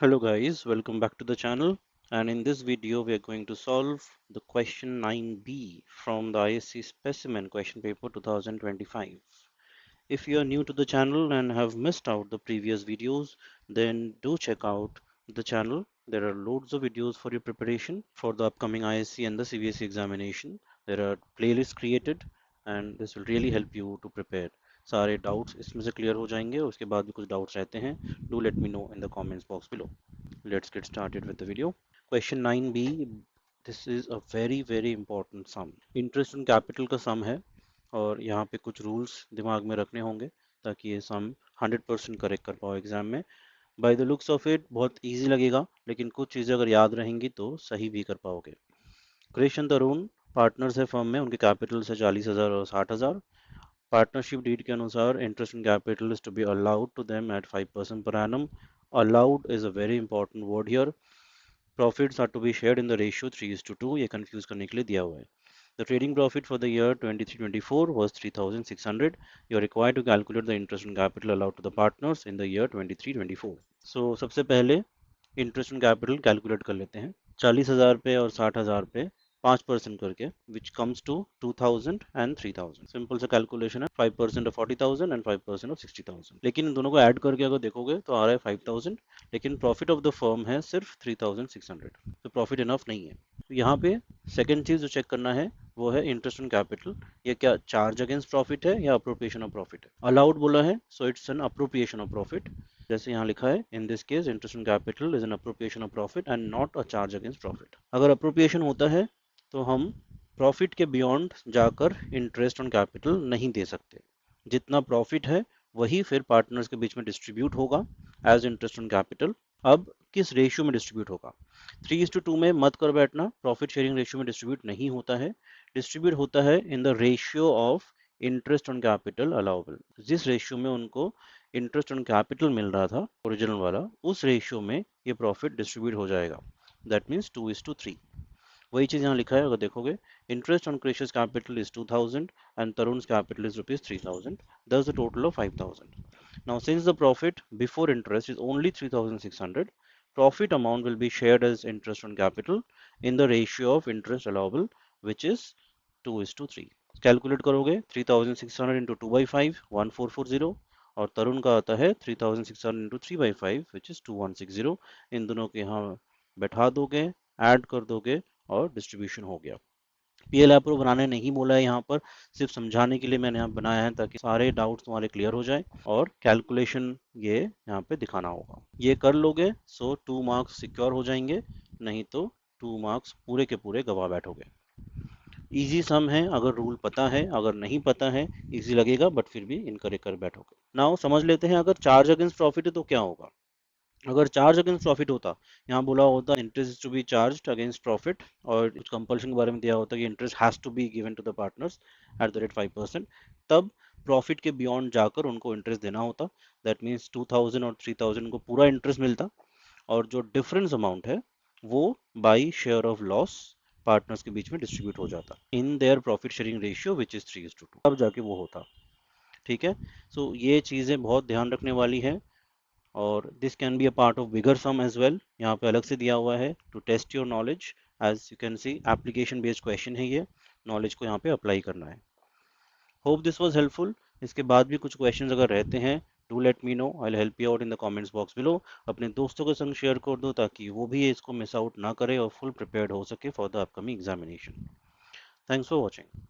Hello guys, welcome back to the channel, and in this video we are going to solve the question 9b from the ISC specimen question paper 2025. If you are new to the channel and have missed out the previous videos, then do check out the channel. There are loads of videos for your preparation for the upcoming ISC and the CBSE examination. There are playlists created and this will really help you to prepare. सारे doubts इसमें से clear हो जाएंगे और उसके बाद भी कुछ डाउट्स रहते हैं. Do let me no in the comments box below. Let's get started with the video. Question 9b. This is a very important sum. Interest on capital का sum है और यहाँ पे कुछ rules दिमाग में रखने होंगे ताकि ये sum 100% करेक्ट कर पाओ एग्जाम में. By the looks of it बहुत easy लगेगा, लेकिन कुछ चीज़ें अगर याद रहेंगी तो सही भी कर पाओगे. क्रिश और तरुण पार्टनर्स है फर्म में, उनके कैपिटल से 40,000 और 60,000. पार्टनरशिप डीड के अनुसार interest in capital is to be allowed to them at 5% per annum. Allowed is a very important word here. Profits are to be shared in the ratio 3:2. ये confuse करने के लिए दिया हुआ है. The trading profit for the year 23-24 was 3,600. You are required to calculate the interest on capital allowed to the partners in the year 23-24. So सबसे पहले interest on capital calculate कर लेते हैं. 40,000 पे और 60,000 पे 5% करके, which comes to 2,000 and 3,000. Simple सा कैलकुलेशन है. 5% ऑफ 40,000 एंड 5% ऑफ 60,000. लेकिन इन दोनों को ऐड करके अगर देखोगे तो आ रहा है 5,000, लेकिन प्रॉफिट ऑफ द फर्म है सिर्फ 3,600. तो प्रॉफिट इनफ नहीं है. तो यहाँ पे सेकेंड चीज जो चेक करना है वो है इंटरेस्ट ऑन कैपिटल. ये क्या चार्ज अगेंस्ट प्रॉफिट है या अप्रोप्रिएशन ऑफ प्रॉफिट है? अलाउड बोला है, so it's an appropriation of profit. जैसे यहाँ लिखा है, in this case interest on capital is an appropriation of profit and not a charge against profit. अगर अप्रोप्रिएशन होता है तो हम प्रॉफिट के बियॉन्ड जाकर इंटरेस्ट ऑन कैपिटल नहीं दे सकते. जितना प्रॉफिट है वही फिर पार्टनर्स के बीच में डिस्ट्रीब्यूट होगा एज इंटरेस्ट ऑन कैपिटल. अब किस रेशियो में डिस्ट्रीब्यूट होगा? 3:2 में मत कर बैठना. प्रॉफिट शेयरिंग रेशियो में डिस्ट्रीब्यूट नहीं होता है. डिस्ट्रीब्यूट होता है in the ratio of interest on capital allowable. जिस रेशियो में उनको इंटरेस्ट ऑन कैपिटल मिल रहा था ओरिजिनल वाला, उस रेशियो में ये प्रॉफिट डिस्ट्रीब्यूट हो जाएगा. That means 2:3. वही चीज यहाँ लिखा है, अगर देखोगे इंटरेस्ट ऑन क्रेशियस कैपिटल इज 2,000 एंड तरुण's capital is rupees 3,000. Thus the total of 5,000. Now since the profit before interest is only 3,600, profit amount will be shared as interest on capital in the ratio of interest allowable, which is 2:3. Calculate करोगे 3,600 into 2/5 1440, और तरुण का आता है 3,600 into 3/5 which is 2,160. इन दोनों के यहाँ बैठा दोगे, ऐड कर दोगे और डिस्ट्रीब्यूशन हो गया. पीएल ऐप्रो बनाने नहीं बोला है यहाँ पर, सिर्फ समझाने के लिए मैंने यहाँ बनाया है ताकि सारे डाउट्स तुम्हारे क्लियर हो जाए. और कैलकुलेशन ये यहाँ पे दिखाना होगा. ये कर लोगे सो 2 मार्क्स सिक्योर हो जाएंगे, नहीं तो 2 मार्क्स पूरे के पूरे गवा बैठोगे. इजी सम है अगर रूल पता है, अगर नहीं पता है इजी लगेगा बट फिर भी इनकरेक्ट कर बैठोगे. नाउ समझ लेते हैं, अगर चार्ज अगेंस्ट प्रॉफिट है तो क्या होगा. अगर चार्ज अगेंस्ट प्रॉफिट होता, यहाँ बोला होता interest to be charged against profit, और कुछ कंपल्शन के बारे में दिया होता कि interest has to be given to the partners at the rate 5%, तब प्रॉफिट के बियॉन्ड जाकर उनको इंटरेस्ट देना होता. दैट मीन्स 2,000 और 3,000 को पूरा इंटरेस्ट मिलता, और जो डिफरेंस अमाउंट है वो by share of loss partners के बीच में डिस्ट्रीब्यूट हो जाता in their profit sharing ratio which is 3:2. तब जाके वो होता. ठीक है. सो ये चीज़ें बहुत ध्यान रखने वाली है, और this can be a part of bigger sum as well. यहाँ पे अलग से दिया हुआ है to test your knowledge. As you can see application based question है ये, नॉलेज को यहाँ पे अप्लाई करना है. Hope this was helpful. इसके बाद भी कुछ क्वेश्चंस अगर रहते हैं, do let me know, I will help you out in the comments box below. अपने दोस्तों के संग शेयर कर दो ताकि वो भी इसको मिस आउट ना करे और फुल प्रिपेयर्ड हो सके for the upcoming examination. Thanks for watching.